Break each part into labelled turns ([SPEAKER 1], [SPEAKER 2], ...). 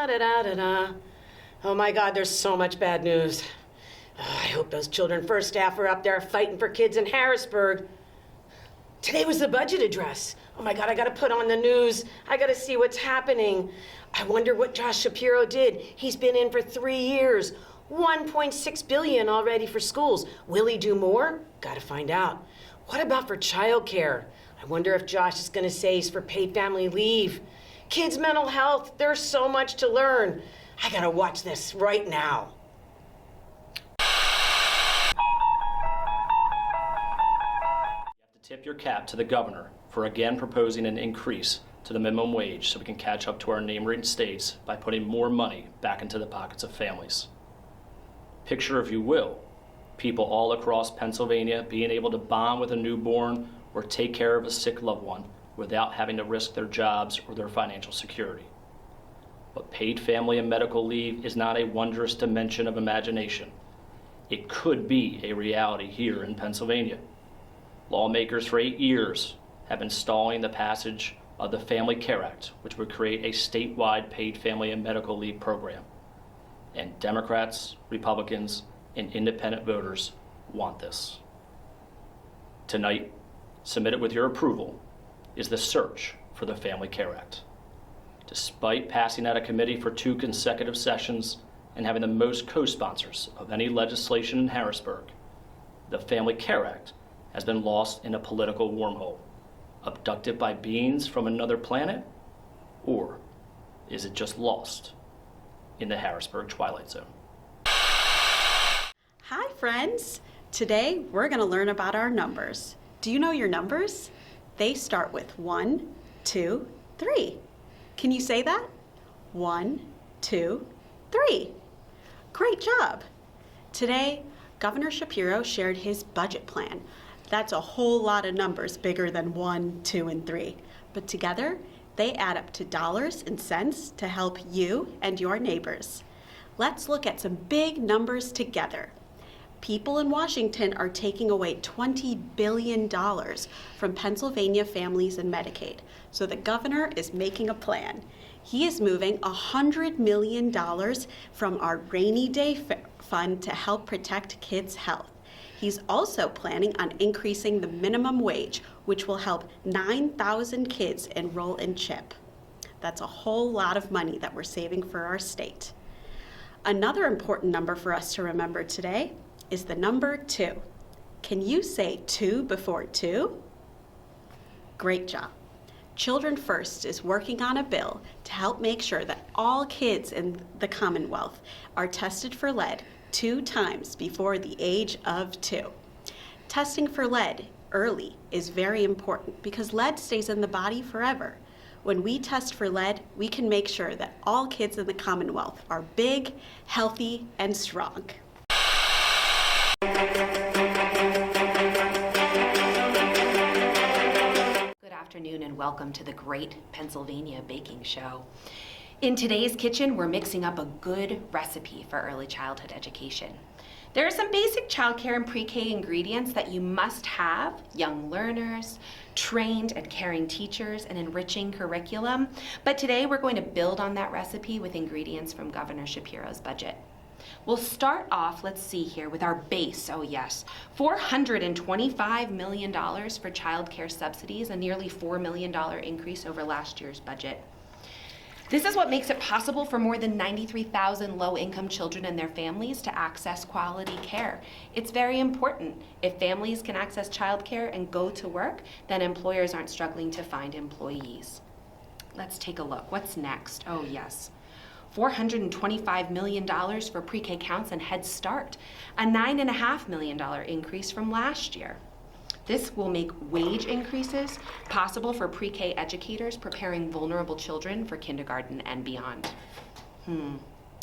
[SPEAKER 1] Da-da-da-da-da. Oh my God, there's so much bad news. Oh, I hope those Children First staff are up there fighting for kids in Harrisburg. Today was the budget address. Oh my God, I gotta put on the news. I gotta see what's happening. I wonder what Josh Shapiro did. He's been in for 3 years. $1.6 billion already for schools. Will he do more? Gotta find out. What about for childcare? I wonder if Josh is gonna say he's for paid family leave. Kids' mental health, there's so much to learn. I gotta watch this right now.
[SPEAKER 2] Tip your cap to the governor for again proposing an increase to the minimum wage so we can catch up to our neighboring states by putting more money back into the pockets of families. Picture, if you will, people all across Pennsylvania being able to bond with a newborn or take care of a sick loved one without having to risk their jobs or their financial security. But paid family and medical leave is not a wondrous dimension of imagination. It could be a reality here in Pennsylvania. Lawmakers for 8 years have been stalling the passage of the Family Care Act, which would create a statewide paid family and medical leave program. And Democrats, Republicans, and independent voters want this. Tonight, submitted with your approval, is the search for the Family Care Act. Despite passing out of committee for 2 consecutive sessions and having the most co-sponsors of any legislation in Harrisburg, the Family Care Act has been lost in a political wormhole, abducted by beings from another planet, or is it just lost in the Harrisburg Twilight Zone?
[SPEAKER 3] Hi friends! Today we're going to learn about our numbers. Do you know your numbers? They start with 1, 2, 3. Can you say that? 1, 2, 3. Great job! Today, Governor Shapiro shared his budget plan. That's a whole lot of numbers bigger than 1, 2, and 3. But together, they add up to dollars and cents to help you and your neighbors. Let's look at some big numbers together. People in Washington are taking away $20 billion from Pennsylvania families and Medicaid. So the governor is making a plan. He is moving $100 million from our rainy day fund to help protect kids' health. He's also planning on increasing the minimum wage, which will help 9,000 kids enroll in CHIP. That's a whole lot of money that we're saving for our state. Another important number for us to remember today is the number 2. Can you say 2 before 2? Great job. Children First is working on a bill to help make sure that all kids in the Commonwealth are tested for lead 2 times before the age of 2. Testing for lead early is very important because lead stays in the body forever. When we test for lead, we can make sure that all kids in the Commonwealth are big, healthy, and strong.
[SPEAKER 4] Good afternoon and welcome to the Great Pennsylvania Baking Show. In today's kitchen, we're mixing up a good recipe for early childhood education. There are some basic childcare and pre-K ingredients that you must have: young learners, trained and caring teachers, and enriching curriculum. But today we're going to build on that recipe with ingredients from Governor Shapiro's budget. We'll start off, let's see here, with our base. Oh yes, $425 million for childcare subsidies, a nearly $4 million increase over last year's budget. This is what makes it possible for more than 93,000 low-income children and their families to access quality care. It's very important. If families can access childcare and go to work, then employers aren't struggling to find employees. Let's take a look. What's next? Oh yes. $425 million for pre-K counts and Head Start, a $9.5 million increase from last year. This will make wage increases possible for pre-K educators preparing vulnerable children for kindergarten and beyond.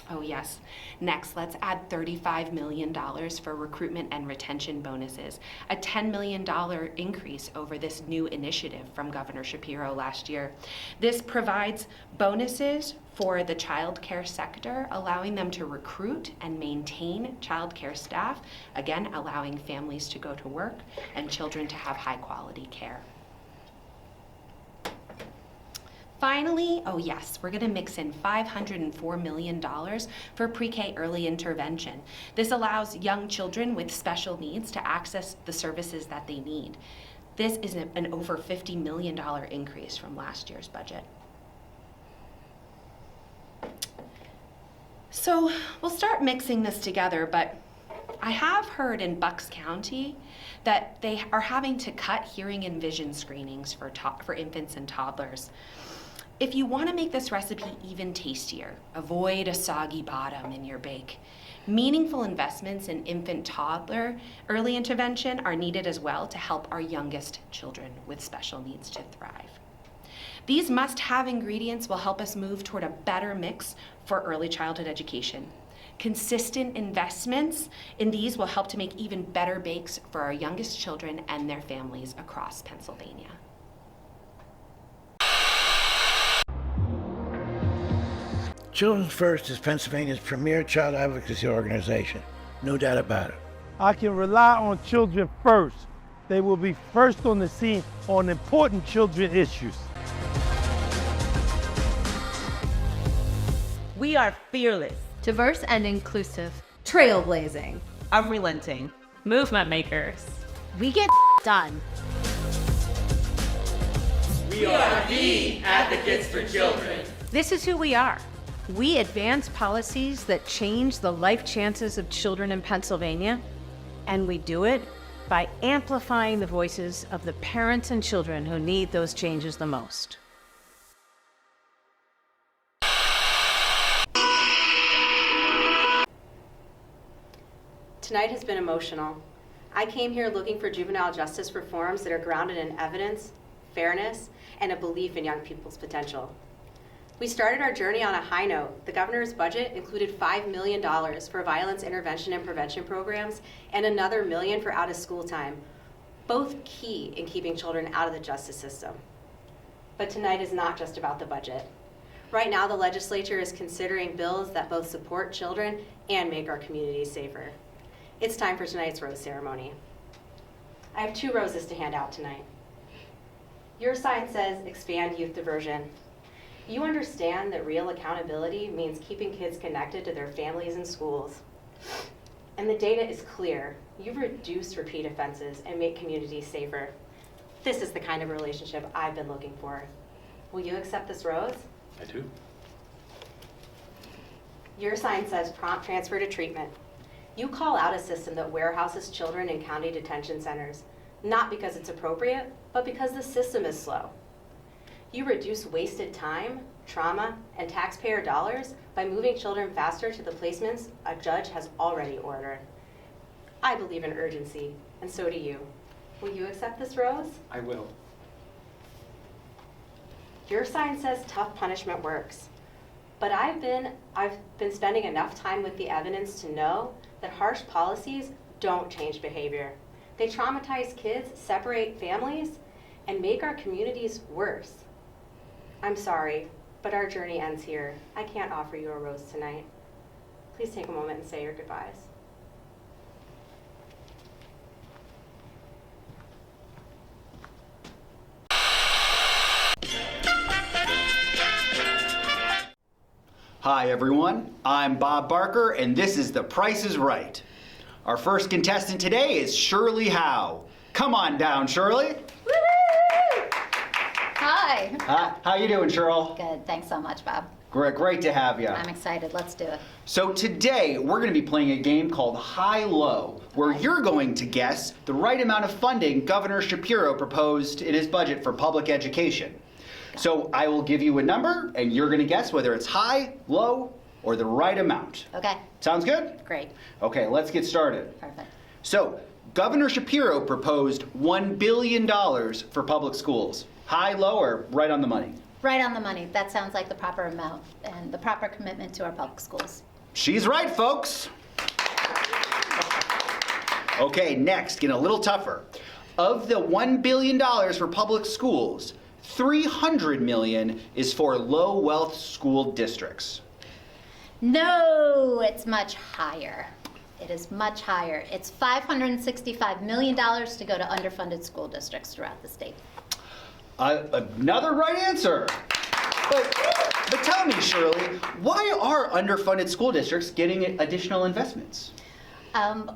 [SPEAKER 4] Oh yes. Next, let's add $35 million for recruitment and retention bonuses, a $10 million increase over this new initiative from Governor Shapiro last year. This provides bonuses for the child care sector, allowing them to recruit and maintain child care staff, again, allowing families to go to work and children to have high quality care. Finally, oh yes, we're gonna mix in $504 million for pre-K early intervention. This allows young children with special needs to access the services that they need. This is an over $50 million increase from last year's budget. So we'll start mixing this together, but I have heard in Bucks County that they are having to cut hearing and vision screenings for infants and toddlers. If you want to make this recipe even tastier, avoid a soggy bottom in your bake. Meaningful investments in infant-toddler early intervention are needed as well to help our youngest children with special needs to thrive. These must-have ingredients will help us move toward a better mix for early childhood education. Consistent investments in these will help to make even better bakes for our youngest children and their families across Pennsylvania.
[SPEAKER 5] Children First is Pennsylvania's premier child advocacy organization. No doubt about it.
[SPEAKER 6] I can rely on Children First. They will be first on the scene on important children issues.
[SPEAKER 7] We are fearless,
[SPEAKER 8] diverse and inclusive,
[SPEAKER 9] trailblazing,
[SPEAKER 7] unrelenting, movement makers.
[SPEAKER 8] we get done.
[SPEAKER 10] We are the advocates for children.
[SPEAKER 9] This is who we are. We advance policies that change the life chances of children in Pennsylvania, and we do it by amplifying the voices of the parents and children who need those changes the most.
[SPEAKER 11] Tonight has been emotional. I came here looking for juvenile justice reforms that are grounded in evidence, fairness, and a belief in young people's potential. We started our journey on a high note. The governor's budget included $5 million for violence intervention and prevention programs and another $1 million for out-of-school time, both key in keeping children out of the justice system. But tonight is not just about the budget. Right now, the legislature is considering bills that both support children and make our communities safer. It's time for tonight's rose ceremony. I have 2 roses to hand out tonight. Your sign says expand youth diversion. You understand that real accountability means keeping kids connected to their families and schools. And the data is clear. You reduce repeat offenses and make communities safer. This is the kind of relationship I've been looking for. Will you accept this rose?
[SPEAKER 2] I do.
[SPEAKER 11] Your sign says prompt transfer to treatment. You call out a system that warehouses children in county detention centers, not because it's appropriate, but because the system is slow. You reduce wasted time, trauma, and taxpayer dollars by moving children faster to the placements a judge has already ordered. I believe in urgency, and so do you. Will you accept this rose?
[SPEAKER 2] I will.
[SPEAKER 11] Your sign says tough punishment works. But I've been spending enough time with the evidence to know that harsh policies don't change behavior. They traumatize kids, separate families, and make our communities worse. I'm sorry, but our journey ends here. I can't offer you a rose tonight. Please take a moment and say your goodbyes.
[SPEAKER 12] Hi everyone, I'm Bob Barker and this is The Price is Right. Our first contestant today is Shirley Howe. Come on down, Shirley.
[SPEAKER 8] Woo-hoo! Hi.
[SPEAKER 12] How you doing, Shirl?
[SPEAKER 8] Good, thanks so much, Bob.
[SPEAKER 12] Great to have you.
[SPEAKER 8] I'm excited, let's do it.
[SPEAKER 12] So today we're going to be playing a game called High-Low, where you're going to guess the right amount of funding Governor Shapiro proposed in his budget for public education. So I will give you a number, and you're going to guess whether it's high, low, or the right amount.
[SPEAKER 8] Okay.
[SPEAKER 12] Sounds good?
[SPEAKER 8] Great.
[SPEAKER 12] Okay, let's get started.
[SPEAKER 8] Perfect.
[SPEAKER 12] So, Governor Shapiro proposed $1 billion for public schools. High, low, or right on the money?
[SPEAKER 8] Right on the money. That sounds like the proper amount and the proper commitment to our public schools.
[SPEAKER 12] She's right, folks. Okay, next, getting a little tougher. Of the $1 billion for public schools, $300 million is for low-wealth school districts.
[SPEAKER 8] No, it's much higher. It is much higher. It's $565 million to go to underfunded school districts throughout the state.
[SPEAKER 12] Another right answer. But tell me, Shirley, why are underfunded school districts getting additional investments?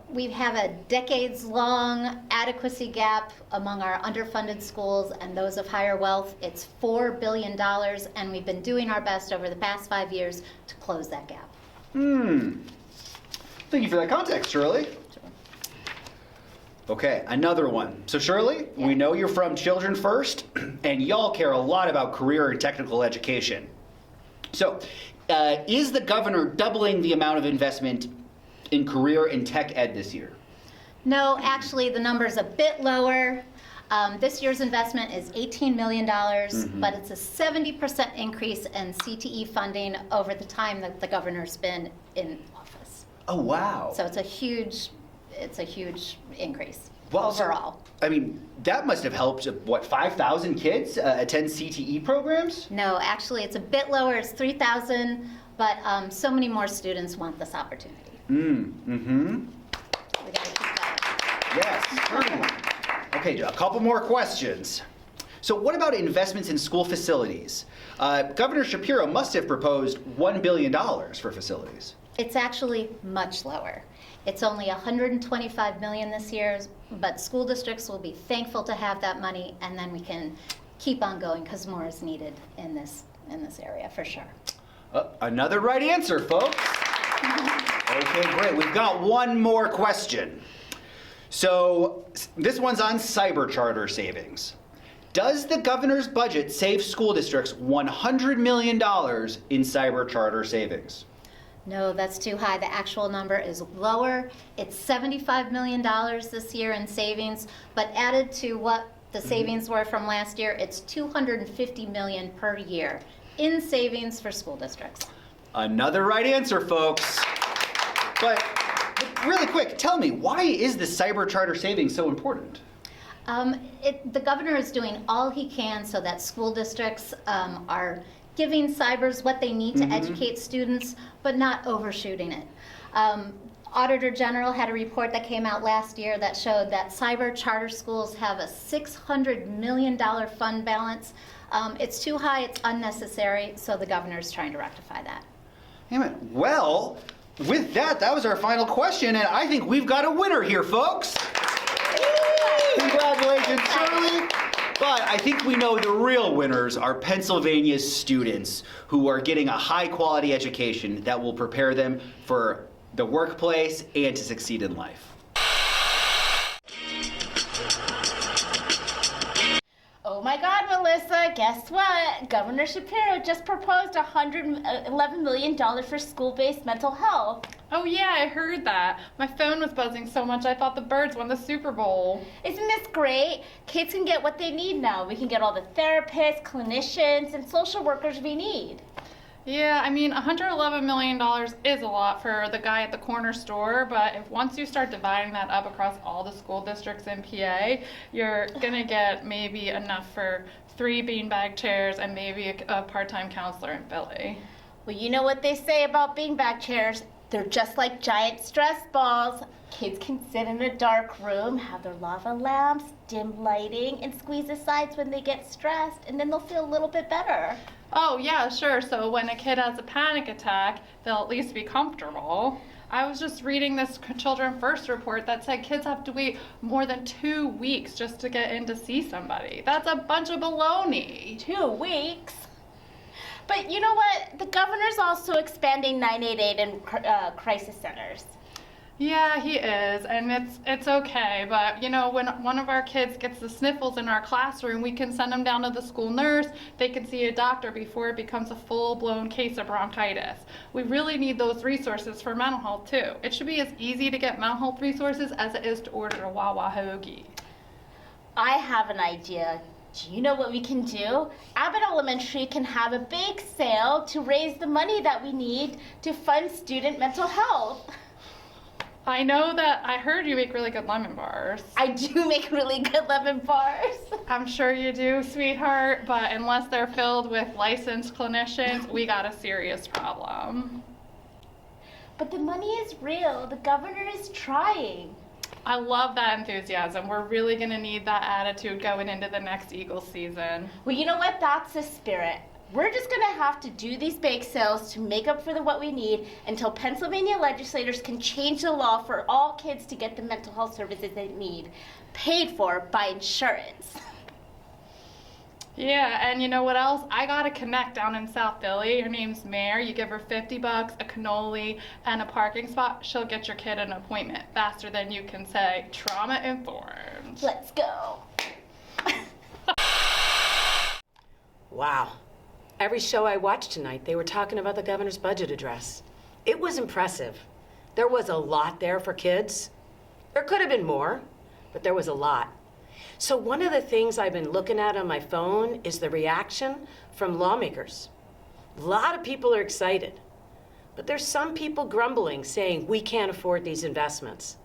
[SPEAKER 8] We have a decades-long adequacy gap among our underfunded schools and those of higher wealth. It's $4 billion, and we've been doing our best over the past 5 years to close that gap.
[SPEAKER 12] Thank you for that context, Shirley. Okay, another one. So Shirley, we know you're from Children First, and y'all care a lot about career and technical education. So, is the governor doubling the amount of investment in career and tech ed this year?
[SPEAKER 8] No, actually, the number's a bit lower. This year's investment is $18 million, but it's a 70% increase in CTE funding over the time that the governor's been in office.
[SPEAKER 12] Oh, wow.
[SPEAKER 8] So it's a huge increase
[SPEAKER 12] So,
[SPEAKER 8] overall.
[SPEAKER 12] I mean, that must have helped, what, 5,000 kids attend CTE programs?
[SPEAKER 8] No, actually, it's a bit lower. It's 3,000, but so many more students want this opportunity. We gotta keep that.
[SPEAKER 12] Yes, certainly. Okay, a couple more questions. So what about investments in school facilities? Governor Shapiro must have proposed $1 billion for facilities.
[SPEAKER 8] It's actually much lower. It's only $125 million this year, but school districts will be thankful to have that money, and then we can keep on going because more is needed in this area for sure.
[SPEAKER 12] Another right answer, folks. Okay, great. We've got one more question. So this one's on cyber charter savings. Does the governor's budget save school districts $100 million in cyber charter savings?
[SPEAKER 8] No, that's too high. The actual number is lower. It's $75 million this year in savings, but added to what the savings were from last year, it's $250 million per year in savings for school districts.
[SPEAKER 12] Another right answer, folks. But really quick, tell me, why is the cyber charter savings so important?
[SPEAKER 8] The governor is doing all he can so that school districts are giving cybers what they need to educate students, but not overshooting it. Auditor General had a report that came out last year that showed that cyber charter schools have a $600 million fund balance. It's too high, it's unnecessary, so the governor is trying to rectify that.
[SPEAKER 12] Amen. Well, with that was our final question, and I think we've got a winner here, folks. Congratulations, Shirley. But I think we know the real winners are Pennsylvania's students who are getting a high-quality education that will prepare them for the workplace and to succeed in life.
[SPEAKER 13] Oh my God, Melissa, guess what? Governor Shapiro just proposed $111 million for school-based mental health.
[SPEAKER 14] Oh yeah, I heard that. My phone was buzzing so much I thought the Birds won the Super Bowl.
[SPEAKER 13] Isn't this great? Kids can get what they need now. We can get all the therapists, clinicians, and social workers we need.
[SPEAKER 14] Yeah, I mean, $111 million is a lot for the guy at the corner store, but if once you start dividing that up across all the school districts in PA, you're gonna get maybe enough for 3 beanbag chairs and maybe a part-time counselor in Philly.
[SPEAKER 13] Well, you know what they say about beanbag chairs? They're just like giant stress balls. Kids can sit in a dark room, have their lava lamps, dim lighting, and squeeze the sides when they get stressed, and then they'll feel a little bit better.
[SPEAKER 14] Oh, yeah, sure. So when a kid has a panic attack, they'll at least be comfortable. I was just reading this Children First report that said kids have to wait more than 2 weeks just to get in to see somebody. That's a bunch of baloney.
[SPEAKER 13] 2 weeks? But you know what? The governor's also expanding 988 and crisis centers.
[SPEAKER 14] Yeah, he is, and it's okay, but you know, when one of our kids gets the sniffles in our classroom, we can send them down to the school nurse. They can see a doctor before it becomes a full-blown case of bronchitis. We really need those resources for mental health too. It should be as easy to get mental health resources as it is to order a Wawa hoagie.
[SPEAKER 13] I have an idea. Do you know what we can do? Abbott Elementary can have a big sale to raise the money that we need to fund student mental health.
[SPEAKER 14] I know that I heard you make really good lemon bars.
[SPEAKER 13] I do make really good lemon bars.
[SPEAKER 14] I'm sure you do, sweetheart, but unless they're filled with licensed clinicians, we got a serious problem.
[SPEAKER 13] But the money is real. The governor is trying.
[SPEAKER 14] I love that enthusiasm. We're really going to need that attitude going into the next Eagles season.
[SPEAKER 13] Well, you know what? That's the spirit. We're just going to have to do these bake sales to make up for what we need until Pennsylvania legislators can change the law for all kids to get the mental health services they need, paid for by insurance.
[SPEAKER 14] Yeah, and you know what else? I got a connect down in South Philly. Her name's Mare. You give her $50, a cannoli, and a parking spot. She'll get your kid an appointment faster than you can say trauma informed.
[SPEAKER 13] Let's go.
[SPEAKER 1] Wow. Every show I watched tonight, they were talking about the governor's budget address. It was impressive. There was a lot there for kids. There could have been more, but there was a lot. So one of the things I've been looking at on my phone is the reaction from lawmakers. A lot of people are excited, but there's some people grumbling, saying we can't afford these investments.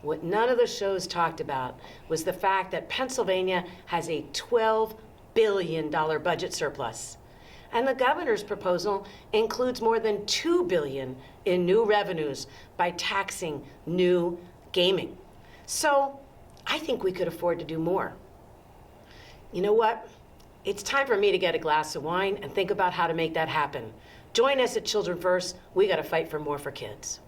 [SPEAKER 1] What none of the shows talked about was the fact that Pennsylvania has a $12 billion budget surplus. And the governor's proposal includes more than $2 billion in new revenues by taxing new gaming. So I think we could afford to do more. You know what? It's time for me to get a glass of wine and think about how to make that happen. Join us at Children First. We got to fight for more for kids.